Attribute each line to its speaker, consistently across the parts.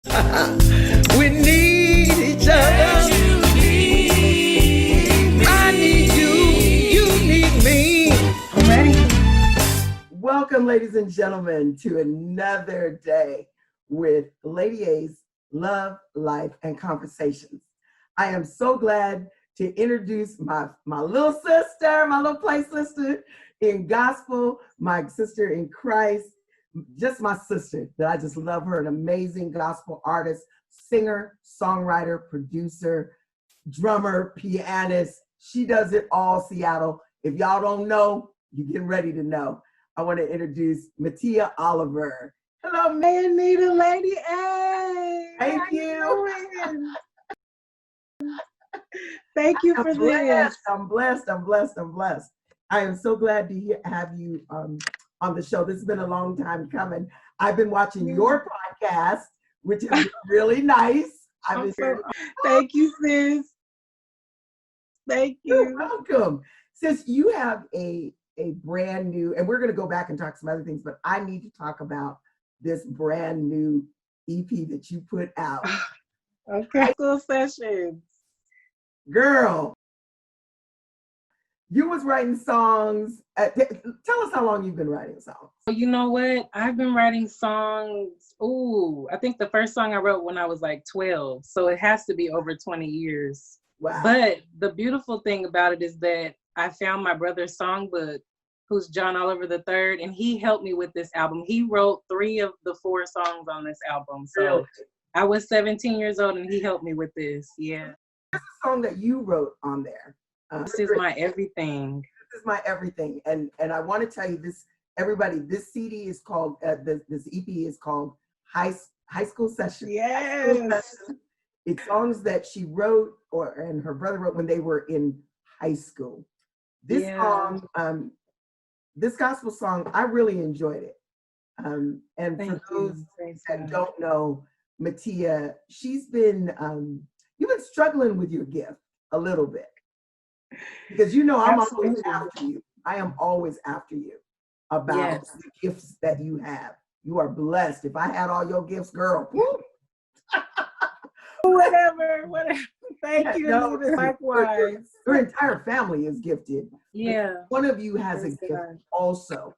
Speaker 1: We need each other. I need you. You need me.
Speaker 2: I'm ready.
Speaker 3: Welcome, ladies and gentlemen, to another day with Lady A's Love, Life, and Conversations. I am so glad to introduce my little sister, my little play sister in gospel, my sister in Christ, just my sister that I just love her, an amazing gospel artist, singer, songwriter, producer, drummer, pianist. She does it all, Seattle. If y'all don't know, you're getting ready to know. I want to introduce Metea Oliver. Hello,
Speaker 2: Anita, Lady A.
Speaker 3: Thank you.
Speaker 2: Thank you for this.
Speaker 3: I'm blessed. I am so glad to have you on the show. This has been a long time coming. I've been watching your podcast, which is really nice.
Speaker 2: Thank you, sis. Thank you.
Speaker 3: You're welcome. Sis, you have a brand new, and we're going to go back and talk some other things, but I need to talk about this brand new EP that you put out.
Speaker 2: Okay, cool sessions.
Speaker 3: Girl, you was writing songs. Tell us how long you've been writing songs.
Speaker 2: You know what? I've been writing songs. I think the first song I wrote when I was like 12. So it has to be over 20 years.
Speaker 3: Wow.
Speaker 2: But the beautiful thing about it is that I found my brother's songbook, who's John Oliver III, and he helped me with this album. He wrote 3 of the 4 songs on this album. So
Speaker 3: Really? I
Speaker 2: was 17 years old and he helped me with this. Yeah.
Speaker 3: This is a song that you wrote on there.
Speaker 2: This is my everything.
Speaker 3: This is my everything. And I want to tell you this, everybody, this CD is called, this EP is called High School Session.
Speaker 2: Yes.
Speaker 3: High School Session. It's songs that she wrote and her brother wrote when they were in high school. This song, this gospel song, I really enjoyed it. And
Speaker 2: Thank
Speaker 3: for those
Speaker 2: you.
Speaker 3: that don't know, Metea, she's been, you've been struggling with your gift a little bit. Because you know I'm always after you. I am always after you about the gifts that you have. You are blessed. If I had all your gifts, girl.
Speaker 2: Whatever. Thank you.
Speaker 3: No,
Speaker 2: Likewise.
Speaker 3: Your entire family is gifted.
Speaker 2: Yeah.
Speaker 3: One of you has
Speaker 2: Praise
Speaker 3: a gift
Speaker 2: God.
Speaker 3: also.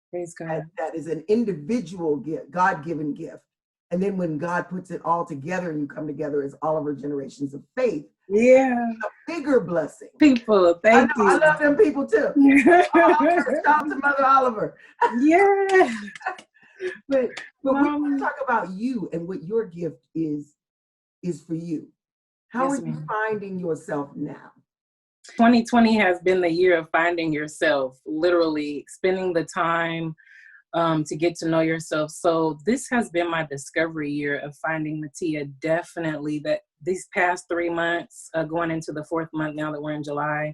Speaker 2: Praise God.
Speaker 3: That is an individual gift, God-given gift. And then when God puts it all together and you come together as Oliver Generations of Faith,
Speaker 2: Yeah.
Speaker 3: a bigger blessing.
Speaker 2: People, thank you.
Speaker 3: I love them people too. Shout out to Mother Oliver.
Speaker 2: Yeah.
Speaker 3: But we want to talk about you and what your gift is for you. How are you finding yourself now?
Speaker 2: 2020 has been the year of finding yourself, literally spending the time to get to know yourself. So this has been my discovery year of finding Metea. Definitely that these past 3 months, going into the 4th month now that we're in July,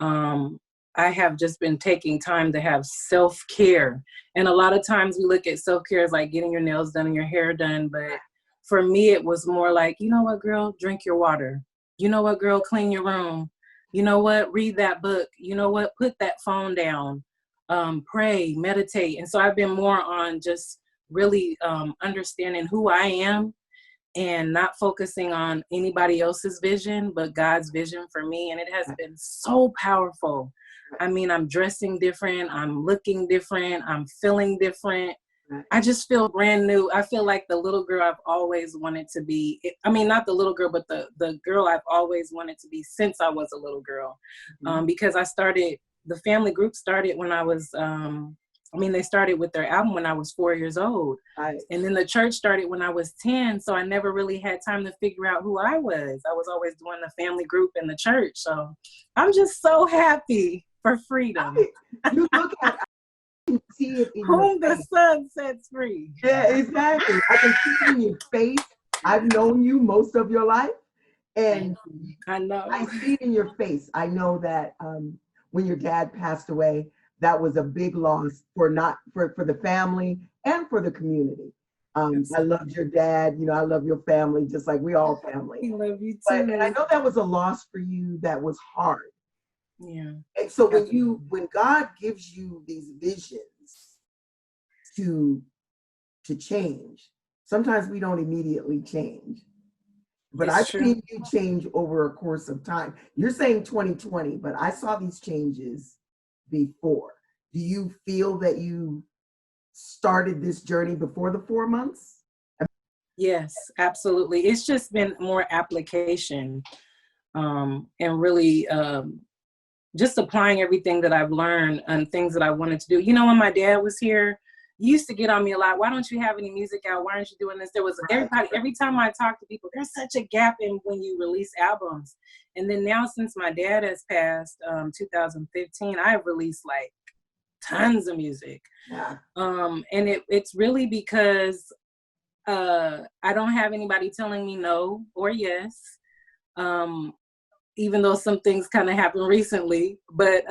Speaker 2: I have just been taking time to have self-care. And a lot of times we look at self-care as like getting your nails done and your hair done. But for me, it was more like, you know what, girl, drink your water. You know what, girl, clean your room. You know what, read that book. You know what, put that phone down. Pray, meditate. And so I've been more on just really understanding who I am and not focusing on anybody else's vision, but God's vision for me. And it has been so powerful. I mean, I'm dressing different. I'm looking different. I'm feeling different. I just feel brand new. I feel like the little girl I've always wanted to be. I mean, not the little girl, but the girl I've always wanted to be since I was a little girl. Because the family group started when I was, they started with their album when I was 4 years old.
Speaker 3: Right.
Speaker 2: And then the church started when I was 10. So I never really had time to figure out who I was. I was always doing the family group in the church. So I'm just so happy for freedom.
Speaker 3: You look at I can see it in
Speaker 2: whom
Speaker 3: your
Speaker 2: the
Speaker 3: face.
Speaker 2: sun sets free.
Speaker 3: Yeah, exactly. I can see it in your face. I've known you most of your life. And
Speaker 2: I know.
Speaker 3: I see it in your face. I know that when your dad passed away, that was a big loss for the family and for the community. I loved your dad, I love your family, just like we all family.
Speaker 2: I love you too.
Speaker 3: And I know that was a loss for you that was hard.
Speaker 2: Yeah.
Speaker 3: And so when God gives you these visions to change, sometimes we don't immediately change. But
Speaker 2: It's
Speaker 3: I've
Speaker 2: true.
Speaker 3: seen you change over a course of time. You're saying 2020, but I saw these changes before. Do you feel that you started this journey before the 4 months?
Speaker 2: Yes, absolutely. It's just been more application, and really just applying everything that I've learned and things that I wanted to do. You know, when my dad was here, he used to get on me a lot. Why don't you have any music out? Why aren't you doing this? There was everybody, every time I talk to people, there's such a gap in when you release albums. And then now, since my dad has passed, 2015, I've released like tons of music.
Speaker 3: Yeah.
Speaker 2: And it's really because I don't have anybody telling me no or yes. Even though some things kind of happened recently, but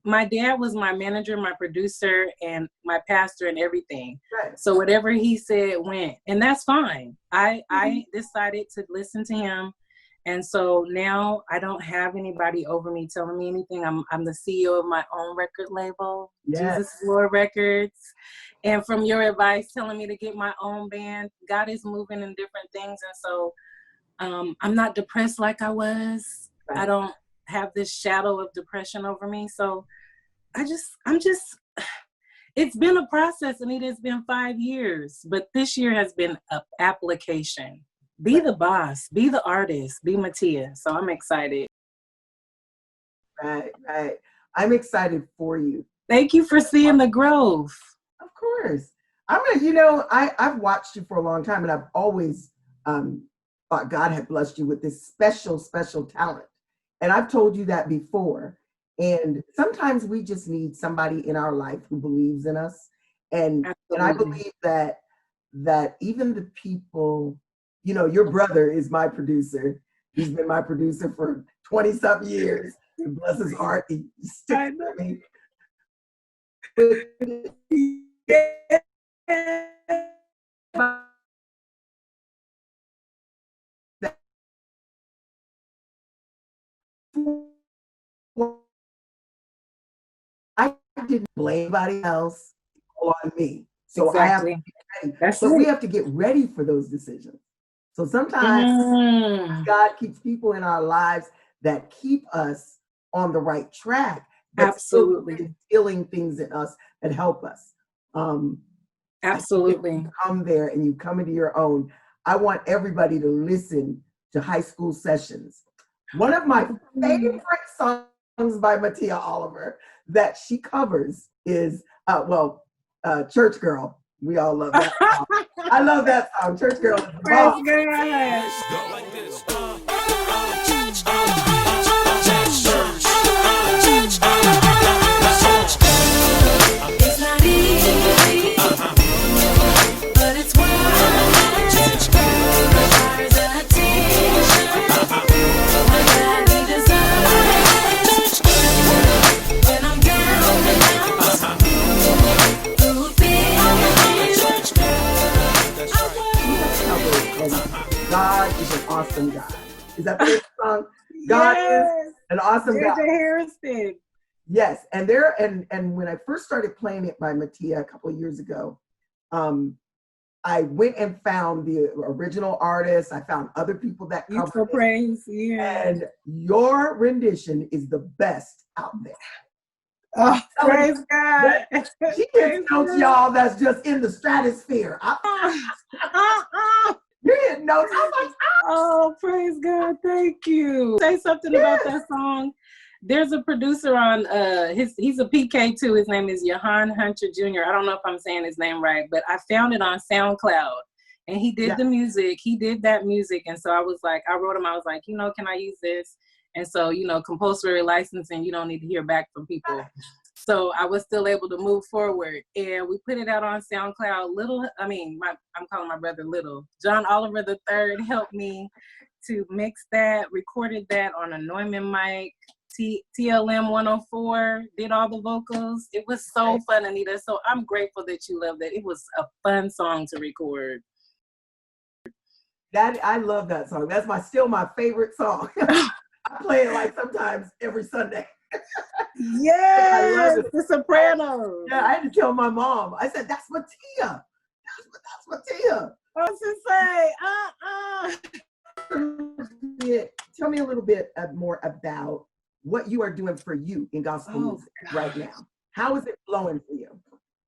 Speaker 2: my dad was my manager, my producer, and my pastor and everything.
Speaker 3: Right.
Speaker 2: So whatever he said went, and that's fine. I decided to listen to him. And so now I don't have anybody over me telling me anything. I'm the CEO of my own record label,
Speaker 3: Yes.
Speaker 2: Jesus Lord Records. And from your advice telling me to get my own band, God is moving in different things. And so I'm not depressed like I was.
Speaker 3: Right.
Speaker 2: I don't have this shadow of depression over me. So it's been a process, and it has been 5 years, but this year has been an application. Be the boss, be the artist, be Metea. So I'm excited.
Speaker 3: Right. I'm excited for you.
Speaker 2: Thank you for seeing the growth.
Speaker 3: Of course. I've watched you for a long time, and I've always thought God had blessed you with this special talent. And I've told you that before. And sometimes we just need somebody in our life who believes in us. And I believe that even the people, your brother is my producer. He's been my producer for 20-something years. Bless his heart. He sticks with me. I didn't blame anybody else on me. So
Speaker 2: exactly.
Speaker 3: I have to be ready. But we have to get ready for those decisions. So sometimes God keeps people in our lives that keep us on the right track, but
Speaker 2: absolutely
Speaker 3: still instilling things in us that help us.
Speaker 2: Absolutely.
Speaker 3: You come there and you come into your own. I want everybody to listen to High School Sessions. One of my favorite songs by Metea Oliver that she covers is, Church Girl. We all love that song. I love that song, Church Girl.
Speaker 2: Praise God.
Speaker 1: Like this.
Speaker 4: It's not easy, but it's worth it. Requires attention. My body deserves it. When I'm down and out, through feelings,
Speaker 3: God is an awesome God. Is that the song? God is an awesome God.
Speaker 2: Harrison.
Speaker 3: Yes, and when I first started playing it by Metea a couple of years ago, I went and found the original artist. I found other people that covered it.
Speaker 2: Praise, yeah.
Speaker 3: And your rendition is the best out there.
Speaker 2: Oh, praise God.
Speaker 3: She gets notes, y'all, that's just in the stratosphere. You're hitting notes. I was like,
Speaker 2: oh, praise God. Thank you. Say something about that song. There's a producer on, he's a PK too. His name is Johan Hunter Jr. I don't know if I'm saying his name right, but I found it on SoundCloud. And he did the music. He did that music. And so I was like, I wrote him, I was like, can I use this? And so, compulsory licensing, you don't need to hear back from people. So I was still able to move forward. And we put it out on SoundCloud. I'm calling my brother Little. John Oliver III helped me to mix that, recorded that on a Neumann mic. TLM 104 did all the vocals. It was so fun, Anita. So I'm grateful that you love that. It was a fun song to record.
Speaker 3: I love that song. That's still my favorite song. I play it like sometimes every Sunday.
Speaker 2: Yes, The Sopranos.
Speaker 3: Yeah, I had to tell my mom. I said, that's Metea. That's Metea.
Speaker 2: I was to say,
Speaker 3: Yeah, tell me a little bit more about what you are doing for you in gospel music right now. How is it flowing for you?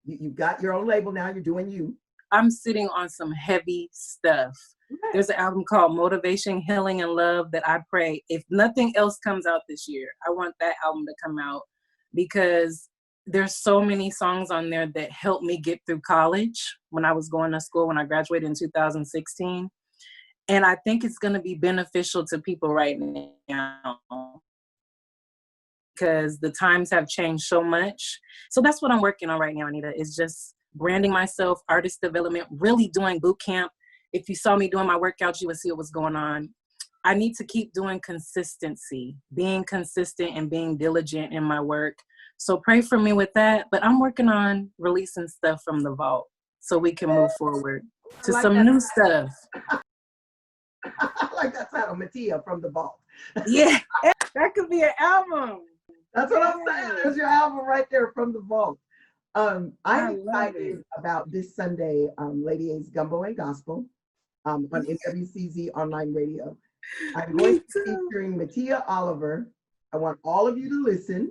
Speaker 3: You've got your own label now. You're doing you.
Speaker 2: I'm sitting on some heavy stuff.
Speaker 3: Okay.
Speaker 2: There's an album called Motivation, Healing, and Love that I pray, if nothing else comes out this year, I want that album to come out because there's so many songs on there that helped me get through college when I was going to school, when I graduated in 2016. And I think it's going to be beneficial to people right now because the times have changed so much. So that's what I'm working on right now, Anita, is just branding myself, artist development, really doing boot camp. If you saw me doing my workouts, you would see what was going on. I need to keep doing consistency, being consistent and being diligent in my work. So pray for me with that. But I'm working on releasing stuff from the vault so we can move forward to
Speaker 3: like
Speaker 2: some
Speaker 3: that.
Speaker 2: new stuff.
Speaker 3: I like that title, Metea from the Vault.
Speaker 2: Yeah, that could be an album.
Speaker 3: That's what I'm saying. There's your album right there, From the Vault. I'm
Speaker 2: I love
Speaker 3: excited
Speaker 2: it.
Speaker 3: about this Sunday, Lady A's Gumbo and Gospel on NWCZ Online Radio. I'm going to be featuring Metea Oliver. I want all of you to listen.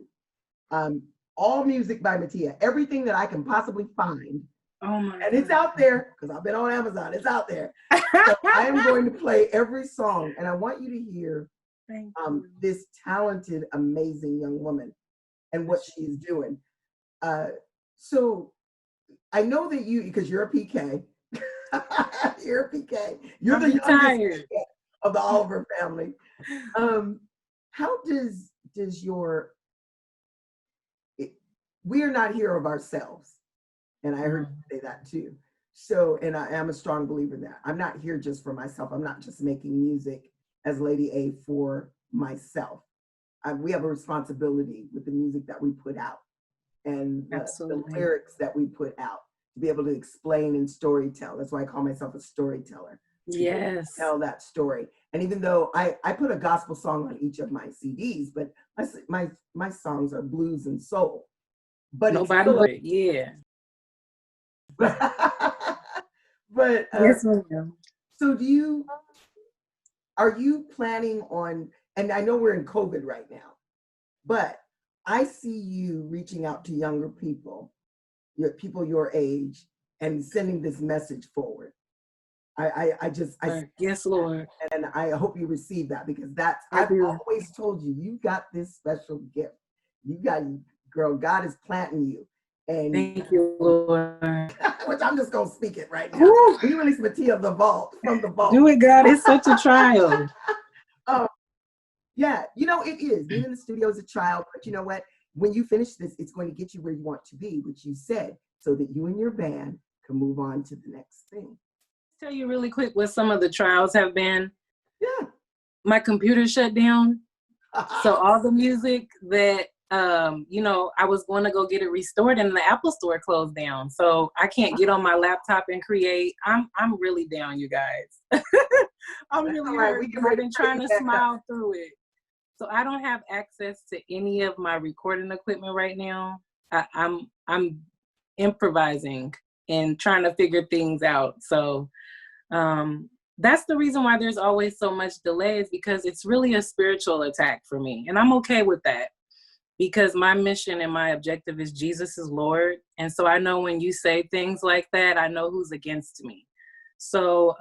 Speaker 3: All music by Metea, everything that I can possibly find.
Speaker 2: Oh my
Speaker 3: And it's out there because I've been on Amazon. It's out there. So I am going to play every song, and I want you to hear this talented, amazing young woman and what she is doing. So I know that you, because you're a PK, you're a PK. You're the youngest PK of the Oliver family. How does your, we are not here of ourselves. And I heard you say that too. So, and I am a strong believer in that. I'm not here just for myself. I'm not just making music as Lady A for myself. We have a responsibility with the music that we put out and the lyrics that we put out to be able to explain and storytell. That's why I call myself a storyteller.
Speaker 2: Yes.
Speaker 3: Tell that story. And even though I put a gospel song on each of my CDs, but my songs are blues and soul. But
Speaker 2: nobody would, yeah.
Speaker 3: But
Speaker 2: yes, ma'am.
Speaker 3: So are you planning on, and I know we're in COVID right now, but I see you reaching out to younger people your age and sending this message forward.
Speaker 2: Yes, Lord.
Speaker 3: And I hope you receive that because I've always told you, you got this special gift. Girl, God is planting you. And
Speaker 2: thank you, Lord.
Speaker 3: Which I'm just gonna speak it right now. We release Metea from the Vault.
Speaker 2: Do it, God. It's such a trial.
Speaker 3: Yeah, it is. Being in the studio is a trial, but you know what? When you finish this, it's going to get you where you want to be, which you said, so that you and your band can move on to the next thing.
Speaker 2: Tell you really quick what some of the trials have been.
Speaker 3: Yeah.
Speaker 2: My computer shut down. So all the music that I was going to go get it restored and the Apple store closed down. So I can't get on my laptop and create. I'm really down, you guys. I'm really hurt. I've been trying to smile through it. So I don't have access to any of my recording equipment right now. I'm improvising and trying to figure things out. So that's the reason why there's always so much delays, because it's really a spiritual attack for me. And I'm okay with that because my mission and my objective is Jesus is Lord. And so I know when you say things like that, I know who's against me. So,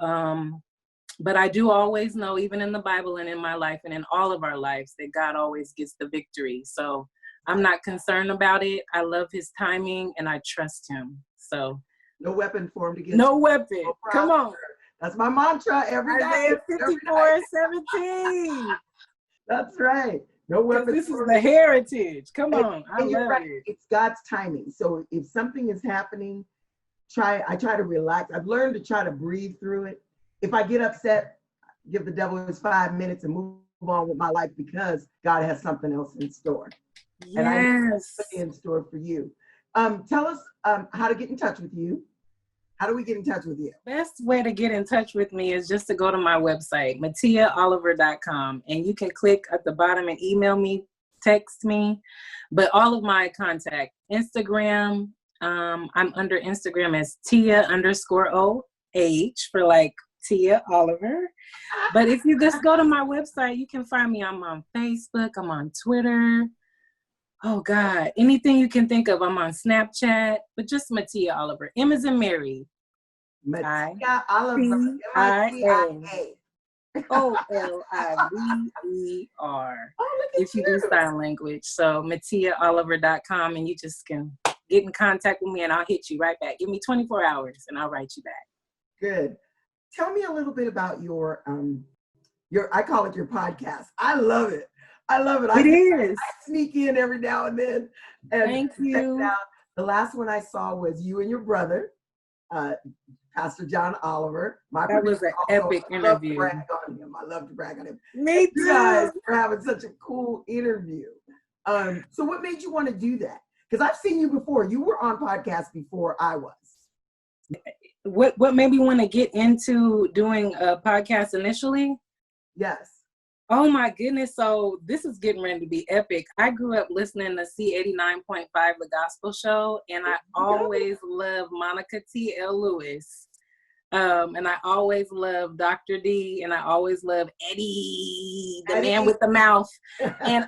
Speaker 2: but I do always know, even in the Bible and in my life and in all of our lives, that God always gets the victory. So I'm not concerned about it. I love his timing and I trust him. So
Speaker 3: no weapon formed against
Speaker 2: no weapon. Come on.
Speaker 3: That's my mantra every day.
Speaker 2: Isaiah 54:17.
Speaker 3: That's right. No weapon.
Speaker 2: This is the heritage. Come on. I love it.
Speaker 3: It's God's timing. So if something is happening, I try to relax. I've learned to try to breathe through it. If I get upset, give the devil his 5 minutes and move on with my life because God has something else in store.
Speaker 2: Yes.
Speaker 3: And I have something in store for you. Tell us how to get in touch with you. How do we get in touch with you?
Speaker 2: Best way to get in touch with me is just to go to my website, MeteaOliver.com, and you can click at the bottom and email me, text me. But all of my contact, Instagram, I'm under Instagram as Tia_OH for like Metea Oliver. But if you just go to my website, you can find me. I'm on Facebook. I'm on Twitter. Oh God, anything you can think of. I'm on Snapchat, but just Metea Oliver. M as in Mary.
Speaker 3: Metea Oliver.
Speaker 2: Metia Oliver.
Speaker 3: Oh, look
Speaker 2: If
Speaker 3: at
Speaker 2: you do
Speaker 3: you.
Speaker 2: sign language. So MeteaOliver.com, and you just can get in contact with me and I'll hit you right back. Give me 24 hours and I'll write you back.
Speaker 3: Good. Tell me a little bit about your I call it your podcast. I love it. I love it.
Speaker 2: It is.
Speaker 3: I sneak in every now and then and
Speaker 2: Thank
Speaker 3: check it
Speaker 2: you.
Speaker 3: out. The last one I saw was you and your brother, Pastor John Oliver. My
Speaker 2: That was an epic interview.
Speaker 3: I love to brag on him.
Speaker 2: Me
Speaker 3: You guys
Speaker 2: too.
Speaker 3: are having such a cool interview. So what made you want to do that? Because I've seen you before. You were on podcasts before I was.
Speaker 2: What made me want to get into doing a podcast initially?
Speaker 3: Yes.
Speaker 2: Oh my goodness. So this is getting ready to be epic. I grew up listening to C89.5, The Gospel Show, and I always loved Monica T.L. Lewis. And I always loved Dr. D, and I always loved Eddie, the man with the mouth. And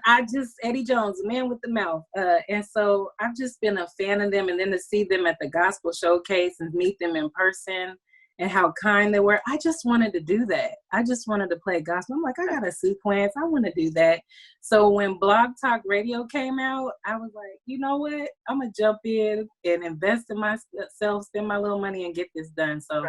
Speaker 2: Eddie Jones, the man with the mouth. And so I've just been a fan of them, and then to see them at the Gospel Showcase and meet them in person and how kind they were. I just wanted to do that. I just wanted to play gospel. I'm like, I got a sequence. I want to do that. So when Blog Talk Radio came out, I was like, you know what? I'm going to jump in and invest in myself, spend my little money and get this done. So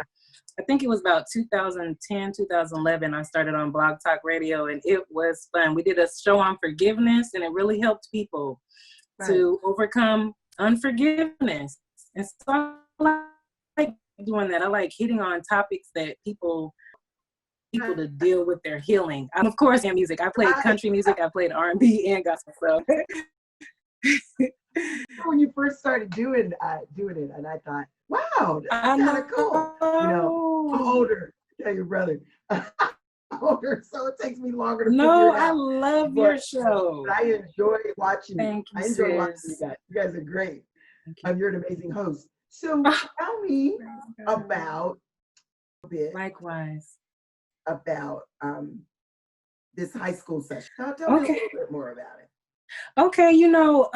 Speaker 2: I think it was about 2010, 2011, I started on Blog Talk Radio, and it was fun. We did a show on forgiveness, and it really helped people to overcome unforgiveness. And so I like doing that. I like hitting on topics that people to deal with their healing. Of course, in music, I played country music, I played R&B and gospel. So
Speaker 3: when you first started doing it, and I thought, wow, that's kind of cool. You know, I'm older. Yeah, your brother. I'm older, so it takes me longer to figure it out.
Speaker 2: I love your show.
Speaker 3: But I enjoy watching you.
Speaker 2: Thank you,
Speaker 3: I enjoy watching
Speaker 2: sis.
Speaker 3: you guys. You guys are great. You're an amazing host. So tell me about
Speaker 2: Likewise.
Speaker 3: About this high school session. Tell me a little bit more about it.
Speaker 2: Okay, you know,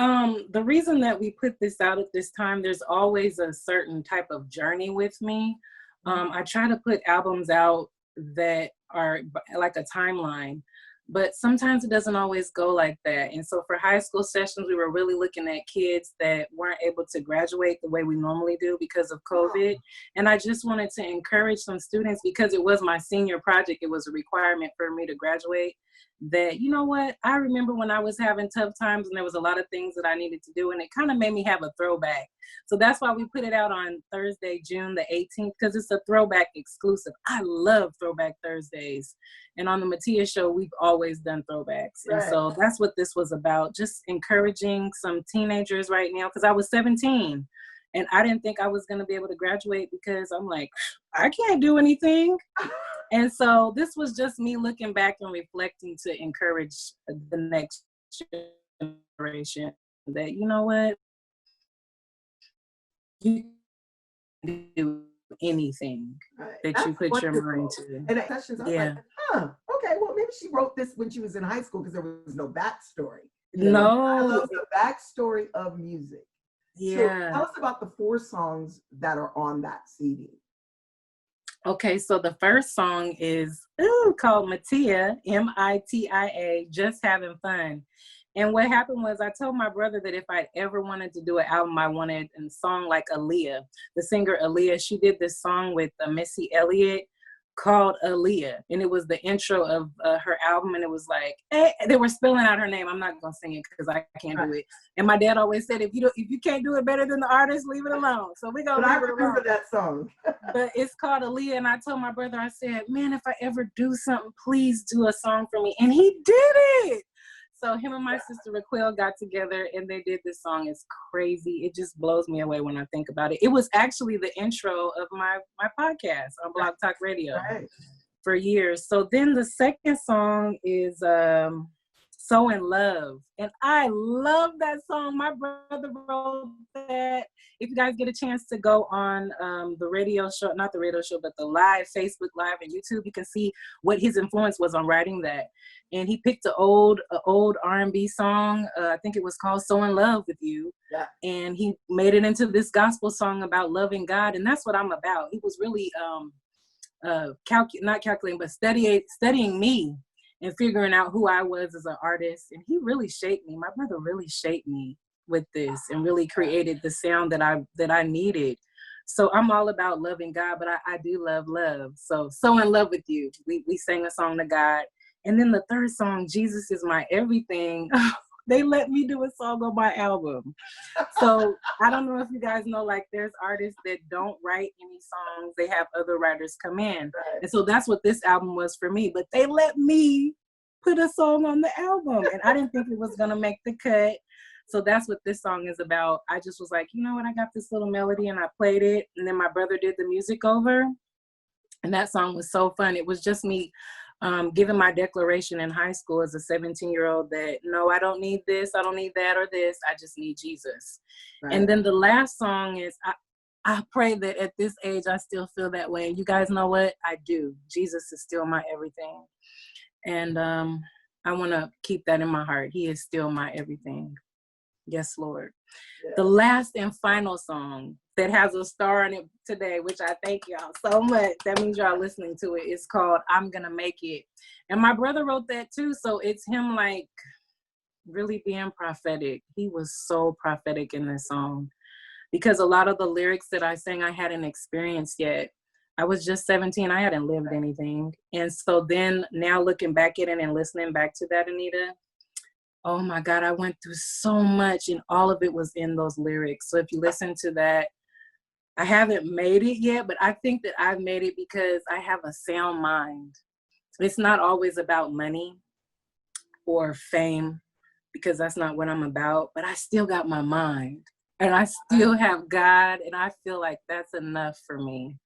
Speaker 2: the reason that we put this out at this time, there's always a certain type of journey with me. I try to put albums out that are like a timeline, but sometimes it doesn't always go like that. And so for high school sessions, we were really looking at kids that weren't able to graduate the way we normally do because of COVID. And I just wanted to encourage some students, because it was my senior project, it was a requirement for me to graduate, that, you know what, I remember when I was having tough times and there was a lot of things that I needed to do, and it kind of made me have a throwback. So that's why we put it out on Thursday, June the 18th, because it's a throwback exclusive. I love Throwback Thursdays. And on the Metea Show, we've always done throwbacks. Right. And so that's what this was about, just encouraging some teenagers right now, because I was 17 and I didn't think I was going to be able to graduate, because I'm like, I can't do anything. And so this was just me looking back and reflecting to encourage the next generation that, you know what, you can do anything that you put your mind to.
Speaker 3: And I was like, okay, well, maybe she wrote this when she was in high school because there was no backstory.
Speaker 2: No.
Speaker 3: I love the backstory of music.
Speaker 2: Yeah.
Speaker 3: So tell us about the 4 songs that are on that CD.
Speaker 2: Okay, so the first song is called Metea, Mitia, Just Having Fun. And what happened was I told my brother that if I'd ever wanted to do an album, I wanted a song like Aaliyah. The singer Aaliyah, she did this song with Missy Elliott called Aaliyah. And it was the intro of her album. And it was like, they were spelling out her name. I'm not going to sing it because I can't do it. And my dad always said, if you can't do it better than the artist, leave it alone. So we're going to leave it alone.
Speaker 3: I remember that song.
Speaker 2: But it's called Aaliyah. And I told my brother, I said, man, if I ever do something, please do a song for me. And he did it. So him and my sister Raquel got together and they did this song. It's crazy. It just blows me away when I think about it. It was actually the intro of my podcast on Blog Talk Radio for years. So then the second song is So in Love. And I love that song. My brother wrote that. If you guys get a chance to go on the radio show, not the radio show, but the live, Facebook Live and YouTube, you can see what his influence was on writing that. And he picked an old R&B song. I think it was called So in Love with You.
Speaker 3: Yeah.
Speaker 2: And he made it into this gospel song about loving God. And that's what I'm about. He was really not calculating, but studying me and figuring out who I was as an artist. And he really shaped me. My brother really shaped me with this and really created the sound that I needed. So I'm all about loving God, but I do love love. So in Love with You. We sang a song to God. And then the third song, Jesus is My Everything. They let me do a song on my album. So I don't know if you guys know, like there's artists that don't write any songs. They have other writers come in.
Speaker 3: Right.
Speaker 2: And so that's what this album was for me. But they let me put a song on the album. And I didn't think it was going to make the cut. So that's what this song is about. I just was like, you know what? I got this little melody and I played it. And then my brother did the music over. And that song was so fun. It was just me giving my declaration in high school as a 17-year-old that, no, I don't need this, I don't need that or this, I just need Jesus. Right. And then the last song is, I pray that at this age, I still feel that way. And you guys know what? I do. Jesus is still my everything. And I want to keep that in my heart. He is still my everything. Yes, Lord. Yeah. The last and final song that has a star on it today, which I thank y'all so much. That means y'all listening to it. It's called I'm Gonna Make It. And my brother wrote that too. So it's him like really being prophetic. He was so prophetic in this song because a lot of the lyrics that I sang, I hadn't experienced yet. I was just 17. I hadn't lived anything. And so then now looking back at it and listening back to that, Anita, oh my God, I went through so much and all of it was in those lyrics. So if you listen to that, I haven't made it yet, but I think that I've made it because I have a sound mind. It's not always about money or fame because that's not what I'm about, but I still got my mind and I still have God and I feel like that's enough for me.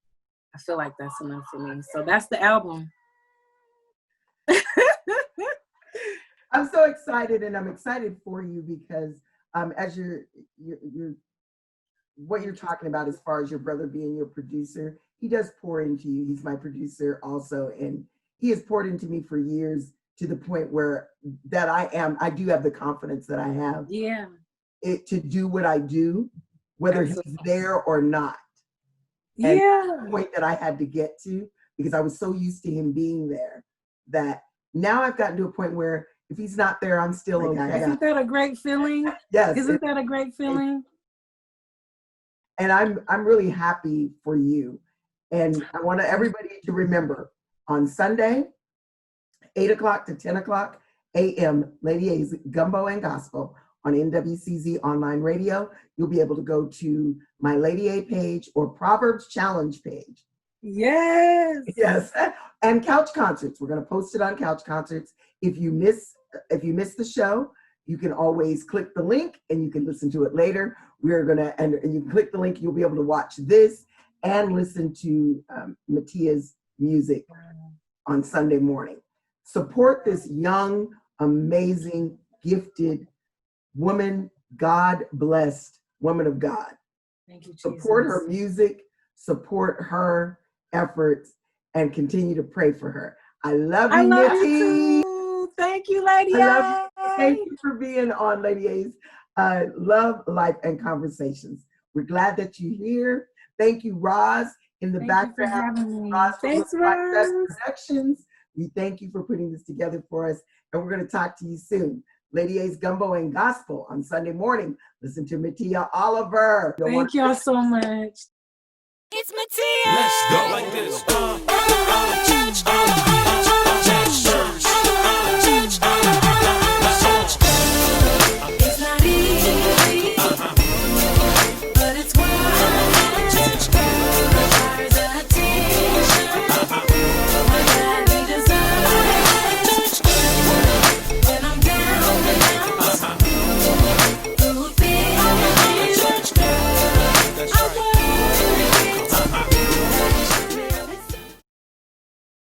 Speaker 2: I feel like that's enough for me. So that's the album.
Speaker 3: I'm so excited, and I'm excited for you because as you're what you're talking about as far as your brother being your producer, he does pour into you. He's my producer also, and he has poured into me for years to the point where that I do have the confidence that I have to do what I do, whether he's there or not. And that's the point that I had to get to because I was so used to him being there that now I've gotten to a point where if he's not there, I'm still okay.
Speaker 2: Isn't that a great feeling?
Speaker 3: Yes.
Speaker 2: Isn't that a great feeling?
Speaker 3: And I'm really happy for you. And I want everybody to remember on Sunday, 8 o'clock to 10 o'clock a.m., Lady A's Gumbo and Gospel on NWCZ Online Radio. You'll be able to go to my Lady A page or Proverbs Challenge page.
Speaker 2: Yes.
Speaker 3: Yes. And Couch Concerts. We're going to post it on Couch Concerts. If you miss the show, you can always click the link and you can listen to it later. We're going to, and you can click the link, you'll be able to watch this and listen to Meetia's music on Sunday morning. Support this young, amazing, gifted woman, God-blessed woman of God.
Speaker 2: Thank you, Jesus.
Speaker 3: Support her music, support her efforts, and continue to pray for her. I love you,
Speaker 2: I love
Speaker 3: Nikki.
Speaker 2: you too. Thank you, Lady A.
Speaker 3: Thank you for being on Lady A's Love, Life, and Conversations. We're glad that you're here. Thank you, Roz, in the background.
Speaker 2: Thanks, Roz.
Speaker 3: Productions. We thank you for putting this together for us, and we're going to talk to you soon. Lady A's Gumbo and Gospel on Sunday morning. Listen to Metea Oliver.
Speaker 2: Thank y'all so much.
Speaker 4: It's Metea.
Speaker 1: Let's go like this.